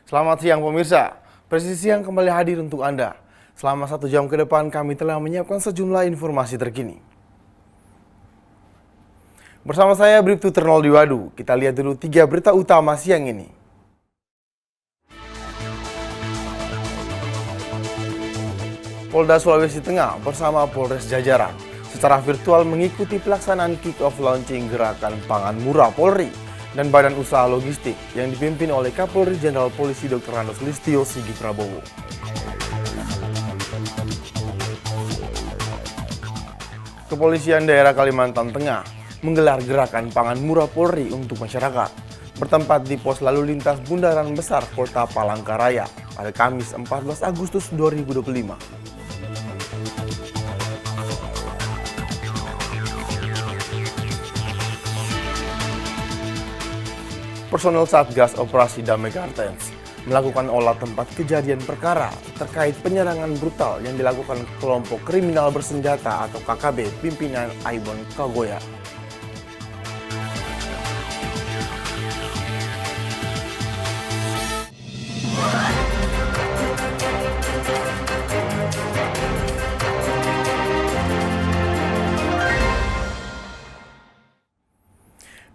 Selamat siang pemirsa, Presisi Siang kembali hadir untuk Anda. Selama 1 jam ke depan kami telah menyiapkan sejumlah informasi terkini. Bersama saya Bribtu Ternoldi Wadu, kita lihat dulu 3 berita utama siang ini. Polda Sulawesi Tengah bersama Polres jajaran secara virtual mengikuti pelaksanaan kick-off launching gerakan pangan murah Polri dan Badan Usaha Logistik yang dipimpin oleh Kapolri Jenderal Polisi Dr. Andos Listio Sigit Prabowo. Kepolisian Daerah Kalimantan Tengah menggelar gerakan pangan murah Polri untuk masyarakat bertempat di pos lalu lintas Bundaran Besar Kota Palangkaraya pada Kamis 14 Agustus 2025. Personel Satgas Operasi Damai Kartens melakukan olah tempat kejadian perkara terkait penyerangan brutal yang dilakukan kelompok kriminal bersenjata atau KKB pimpinan Aibon Kagoya.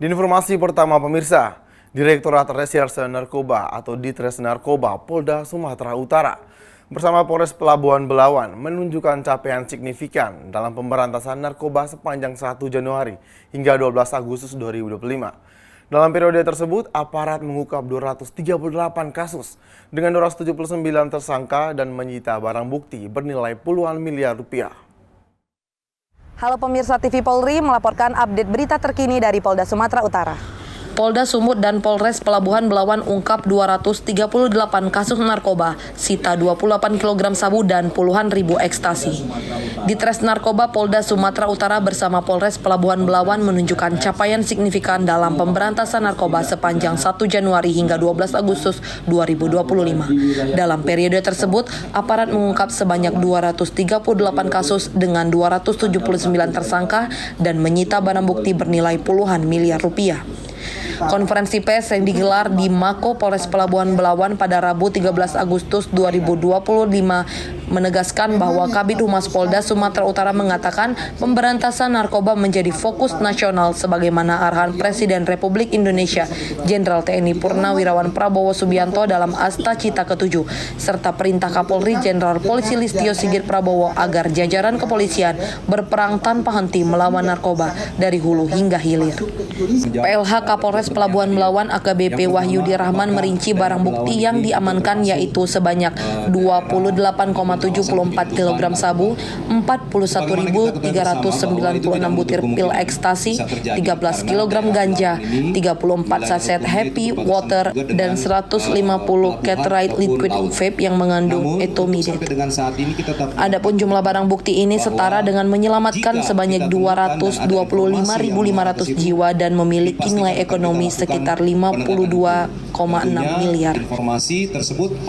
Di informasi pertama pemirsa, Direktorat Reserse Narkoba atau Ditres Narkoba Polda Sumatera Utara bersama Polres Pelabuhan Belawan menunjukkan capaian signifikan dalam pemberantasan narkoba sepanjang 1 Januari hingga 12 Agustus 2025. Dalam periode tersebut, aparat mengungkap 238 kasus dengan 279 tersangka dan menyita barang bukti bernilai puluhan miliar rupiah. Halo pemirsa TV Polri melaporkan update berita terkini dari Polda Sumatera Utara. Polda Sumut dan Polres Pelabuhan Belawan ungkap 238 kasus narkoba, sita 28 kg sabu dan puluhan ribu ekstasi. Ditres Narkoba Polda Sumatera Utara bersama Polres Pelabuhan Belawan menunjukkan capaian signifikan dalam pemberantasan narkoba sepanjang 1 Januari hingga 12 Agustus 2025. Dalam periode tersebut, aparat mengungkap sebanyak 238 kasus dengan 279 tersangka dan menyita barang bukti bernilai puluhan miliar rupiah. Konferensi pers yang digelar di Mako Polres Pelabuhan Belawan pada Rabu 13 Agustus 2025 menegaskan bahwa Kabid Humas Polda Sumatera Utara mengatakan pemberantasan narkoba menjadi fokus nasional sebagaimana arahan Presiden Republik Indonesia Jenderal TNI Purnawirawan Prabowo Subianto dalam Asta Cita ke-7 serta perintah Kapolri Jenderal Polisi Listio Sigit Prabowo agar jajaran kepolisian berperang tanpa henti melawan narkoba dari hulu hingga hilir. PLH Kapolres Pelabuhan Belawan AKBP Wahyudi Rahman merinci barang bukti yang diamankan yaitu sebanyak 28,74 kg sabu, 41.396 butir pil ekstasi, 13 kg ganja, 34 saset Happy Water, dan 150 Catrite Liquid Vape yang mengandung etomidate. Adapun jumlah barang bukti ini setara dengan menyelamatkan sebanyak 225.500 jiwa dan memiliki nilai ekonomi sekitar 52,6 miliar.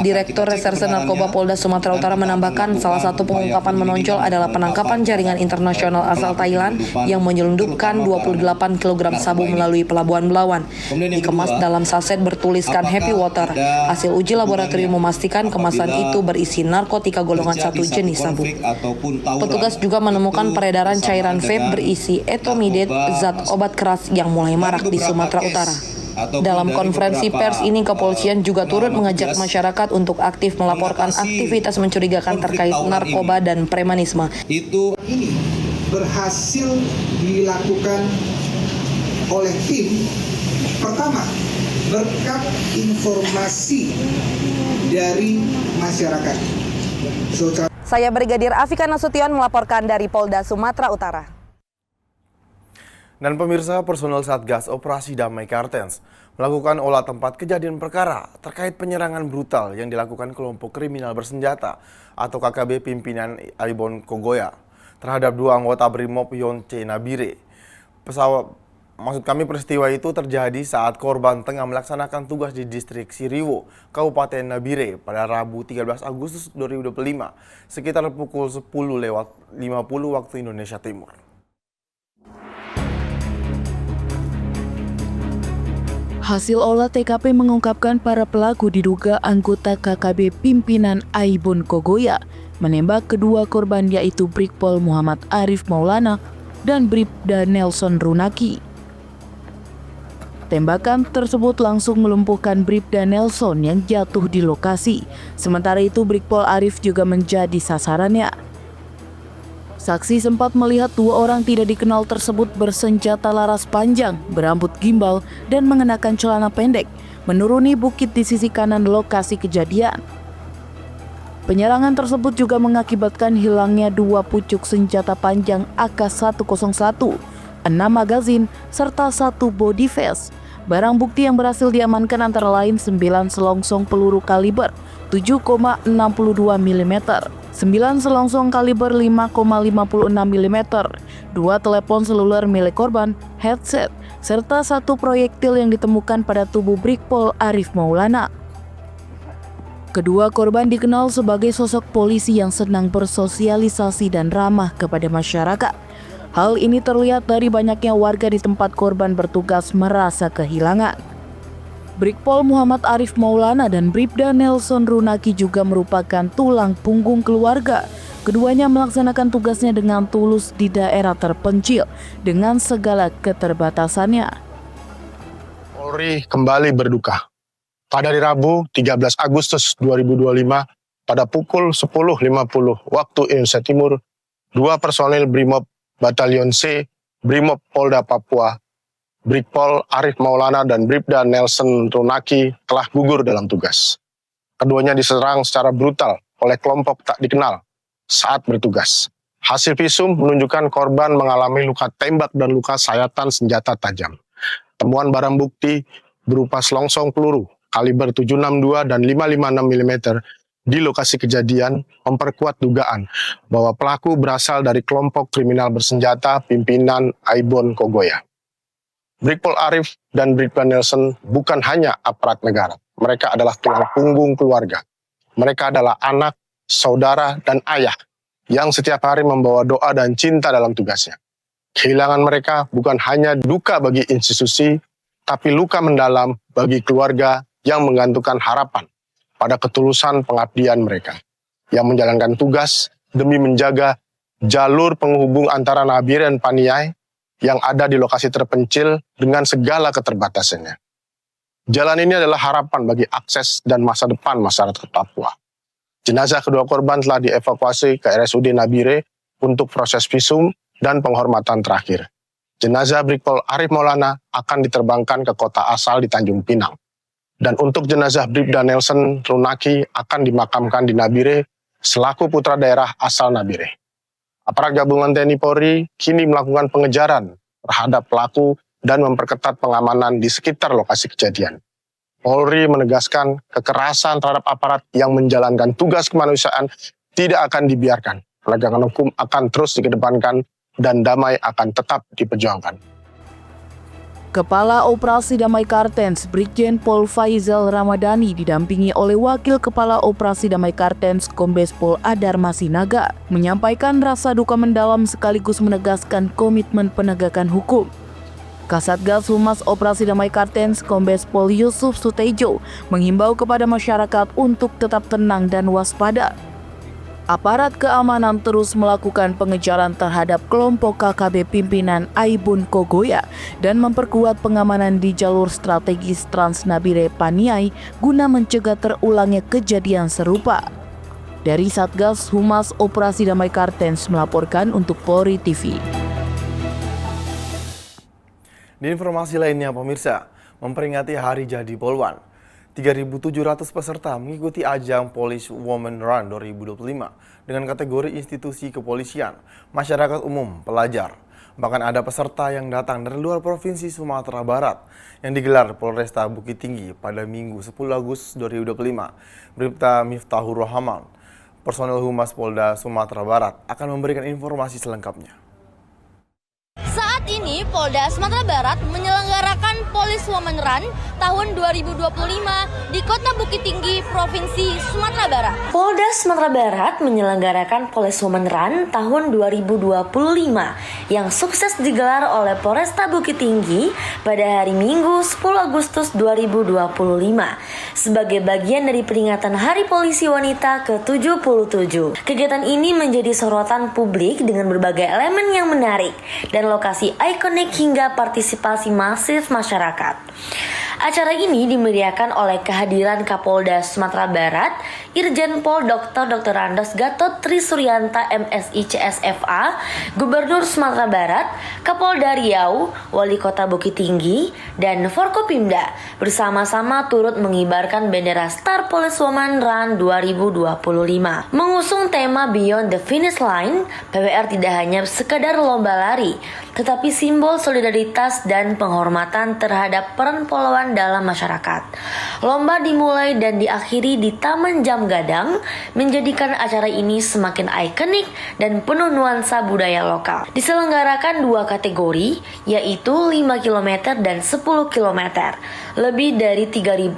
Direktur Reserse Narkoba Polda Sumatera Utara menambahkan salah satu pengungkapan menonjol adalah penangkapan jaringan internasional asal Thailand yang menyelundupkan 28 kg sabu melalui Pelabuhan Belawan. Dikemas dalam saset bertuliskan Happy Water. Hasil uji laboratorium memastikan kemasan itu berisi narkotika golongan 1 jenis sabu. Petugas juga menemukan peredaran cairan vape berisi etomidate, zat obat keras yang mulai marak di Sumatera Utara. Dalam konferensi pers ini, kepolisian juga turut mengajak masyarakat untuk aktif melaporkan aktivitas mencurigakan terkait narkoba dan premanisme. Itu ini berhasil dilakukan oleh tim pertama berkat informasi dari masyarakat. Saya Brigadir Afika Nasution melaporkan dari Polda Sumatera Utara. Dan pemirsa, personel Satgas Operasi Damai Kartens melakukan olah tempat kejadian perkara terkait penyerangan brutal yang dilakukan kelompok kriminal bersenjata atau KKB pimpinan Aibon Kagoya terhadap 2 anggota Brimob Yonce Nabire. Peristiwa itu terjadi saat korban tengah melaksanakan tugas di distrik Siriwo, Kabupaten Nabire pada Rabu 13 Agustus 2025 sekitar pukul 10.50 waktu Indonesia Timur. Hasil olah TKP mengungkapkan para pelaku diduga anggota KKB pimpinan Aibon Kogoya menembak kedua korban yaitu Brigpol Muhammad Arif Maulana dan Bribda Nelson Runaki. Tembakan tersebut langsung melumpuhkan Bribda Nelson yang jatuh di lokasi. Sementara itu Brigpol Arif juga menjadi sasarannya. Saksi sempat melihat dua orang tidak dikenal tersebut bersenjata laras panjang, berambut gimbal, dan mengenakan celana pendek, menuruni bukit di sisi kanan lokasi kejadian. Penyerangan tersebut juga mengakibatkan hilangnya 2 pucuk senjata panjang AK-101, 6 magazin, serta 1 body vest. Barang bukti yang berhasil diamankan antara lain 9 selongsong peluru kaliber 7,62 mm, 9 selongsong kaliber 5,56 mm, 2 telepon seluler milik korban, headset, serta 1 proyektil yang ditemukan pada tubuh Brigpol Arif Maulana. Kedua korban dikenal sebagai sosok polisi yang senang bersosialisasi dan ramah kepada masyarakat. Hal ini terlihat dari banyaknya warga di tempat korban bertugas merasa kehilangan. Brigpol Muhammad Arif Maulana dan Bribda Nelson Runaki juga merupakan tulang punggung keluarga. Keduanya melaksanakan tugasnya dengan tulus di daerah terpencil dengan segala keterbatasannya. Polri kembali berduka. Pada hari Rabu 13 Agustus 2025 pada pukul 10.50 waktu Indonesia Timur, 2 personil Brimob Batalion C, Brimob Polda Papua, Brigpol Arif Maulana dan Bribda Nelson Runaki telah gugur dalam tugas. Keduanya diserang secara brutal oleh kelompok tak dikenal saat bertugas. Hasil visum menunjukkan korban mengalami luka tembak dan luka sayatan senjata tajam. Temuan barang bukti berupa selongsong peluru kaliber 762 dan 556 mm di lokasi kejadian memperkuat dugaan bahwa pelaku berasal dari kelompok kriminal bersenjata pimpinan Aibon Kogoya. Brigpol Arif dan Bribda Nelson bukan hanya aparat negara. Mereka adalah tulang punggung keluarga. Mereka adalah anak, saudara, dan ayah yang setiap hari membawa doa dan cinta dalam tugasnya. Kehilangan mereka bukan hanya duka bagi institusi, tapi luka mendalam bagi keluarga yang menggantungkan harapan pada ketulusan pengabdian mereka, yang menjalankan tugas demi menjaga jalur penghubung antara Nabire dan Paniai yang ada di lokasi terpencil dengan segala keterbatasannya. Jalan ini adalah harapan bagi akses dan masa depan masyarakat Papua. Jenazah kedua korban telah dievakuasi ke RSUD Nabire untuk proses visum dan penghormatan terakhir. Jenazah Brigpol Arif Maulana akan diterbangkan ke kota asal di Tanjung Pinang. Dan untuk jenazah Bribda Nelson Runaki akan dimakamkan di Nabire selaku putra daerah asal Nabire. Aparat gabungan TNI Polri kini melakukan pengejaran terhadap pelaku dan memperketat pengamanan di sekitar lokasi kejadian. Polri menegaskan kekerasan terhadap aparat yang menjalankan tugas kemanusiaan tidak akan dibiarkan. Penegakan hukum akan terus dikedepankan dan damai akan tetap diperjuangkan. Kepala Operasi Damai Kartens Brigjen Pol Faizal Ramadhani didampingi oleh Wakil Kepala Operasi Damai Kartens Kombes Pol Adar Masinaga menyampaikan rasa duka mendalam sekaligus menegaskan komitmen penegakan hukum. Kasatgas Humas Operasi Damai Kartens Kombes Pol Yusuf Sutejo menghimbau kepada masyarakat untuk tetap tenang dan waspada. Aparat keamanan terus melakukan pengejaran terhadap kelompok KKB pimpinan Aibon Kogoya dan memperkuat pengamanan di jalur strategis Transnabire Paniai guna mencegah terulangnya kejadian serupa. Dari Satgas Humas Operasi Damai Kartens melaporkan untuk Polri TV. Di informasi lainnya pemirsa, memperingati Hari Jadi Polwan, 3.700 peserta mengikuti ajang Police Women Run 2025 dengan kategori institusi kepolisian, masyarakat umum, pelajar. Bahkan ada peserta yang datang dari luar Provinsi Sumatera Barat yang digelar Polresta Bukit Tinggi pada Minggu 10 Agustus 2025. Bribda Miftahur Rahman, personel Humas Polda Sumatera Barat, akan memberikan informasi selengkapnya. Saat ini ini Polda Sumatera Barat menyelenggarakan Police Women Run tahun 2025 di Kota Bukit Tinggi, Provinsi Sumatera Barat. Polda Sumatera Barat menyelenggarakan Police Women Run tahun 2025 yang sukses digelar oleh Polresta Bukit Tinggi pada hari Minggu 10 Agustus 2025 sebagai bagian dari peringatan Hari Polisi Wanita ke-77. Kegiatan ini menjadi sorotan publik dengan berbagai elemen yang menarik dan lokasi ikonik hingga partisipasi masif masyarakat. Acara ini dimeriahkan oleh kehadiran Kapolda Sumatera Barat, Irjen Pol Dr. Andos Gatot Trisuryanta MSI CSFA, Gubernur Sumatera Barat, Kapolda Riau, Wali Kota Bukit Tinggi, dan Forkopimda bersama-sama turut mengibarkan bendera Star Police Women Run 2025. Mengusung tema Beyond the Finish Line, PWR tidak hanya sekedar lomba lari, tetapi simbol solidaritas dan penghormatan terhadap peran polwan dalam masyarakat. Lomba dimulai dan diakhiri di Taman Jam Gadang, menjadikan acara ini semakin ikonik dan penuh nuansa budaya lokal. Diselenggarakan 2 kategori, yaitu 5 km dan 10 km. Lebih dari 3.600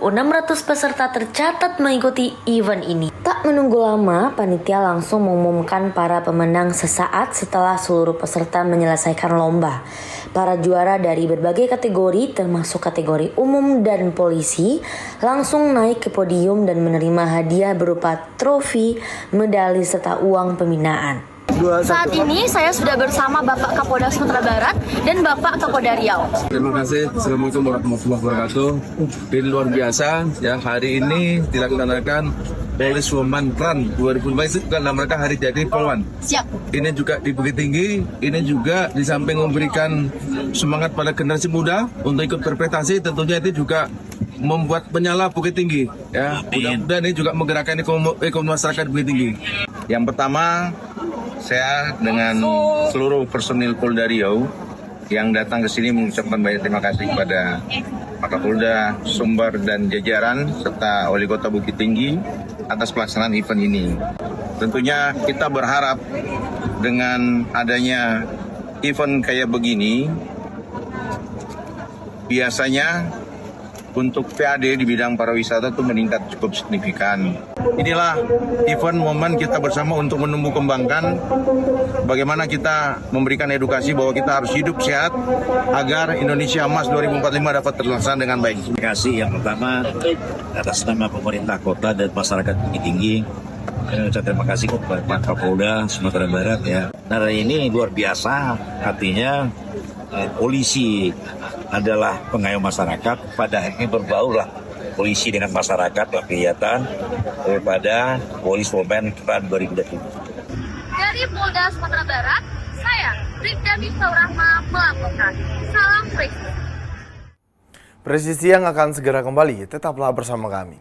peserta tercatat mengikuti event ini. Tak menunggu lama, panitia langsung mengumumkan para pemenang sesaat setelah seluruh peserta menyelesaikan lomba. Para juara dari berbagai kategori termasuk kategori umum dan polisi langsung naik ke podium dan menerima hadiah berupa trofi, medali serta uang pembinaan. Saat ini saya sudah bersama Bapak Kapolda Sumatera Barat dan Bapak Kapolda Riau. Terima kasih. Assalamualaikum warahmatullahi wabarakatuh. Ini luar biasa ya, hari ini dilaksanakan Police Women Run 2025 itu bukan dalam rangka hari jadi polwan. Siap. Ini juga di Bukit Tinggi, ini juga di samping memberikan semangat pada generasi muda untuk ikut berprestasi, tentunya itu juga membuat penyala Bukit Tinggi ya. Mudah-mudahan ini juga menggerakkan ekonomi masyarakat Bukit Tinggi. Yang pertama, saya dengan seluruh personil Polda Riau yang datang ke sini mengucapkan banyak terima kasih kepada Pak Kapolda Sumbar dan jajaran serta Wali Kota Bukit Tinggi atas pelaksanaan event ini. Tentunya kita berharap dengan adanya event kayak begini, biasanya untuk PAD di bidang pariwisata itu meningkat cukup signifikan. Inilah event momen kita bersama untuk menumbuh kembangkan bagaimana kita memberikan edukasi bahwa kita harus hidup sehat agar Indonesia Emas 2045 dapat terlaksana dengan baik. Terima kasih yang pertama atas nama pemerintah kota dan masyarakat Bukit Tinggi. Saya ucapkan terima kasih kepada Pak Kapolda Sumatera Barat ya. Hari ini luar biasa, artinya polisi adalah pengayom masyarakat. Pada akhirnya berbaulah polisi dengan masyarakat kegiatan daripada Police Women Run 2020. Dari Polda Sumatera Barat, saya Bribda Miftahur Rahma melaporkan. Salam presisi. Presisi yang akan segera kembali, tetaplah bersama kami.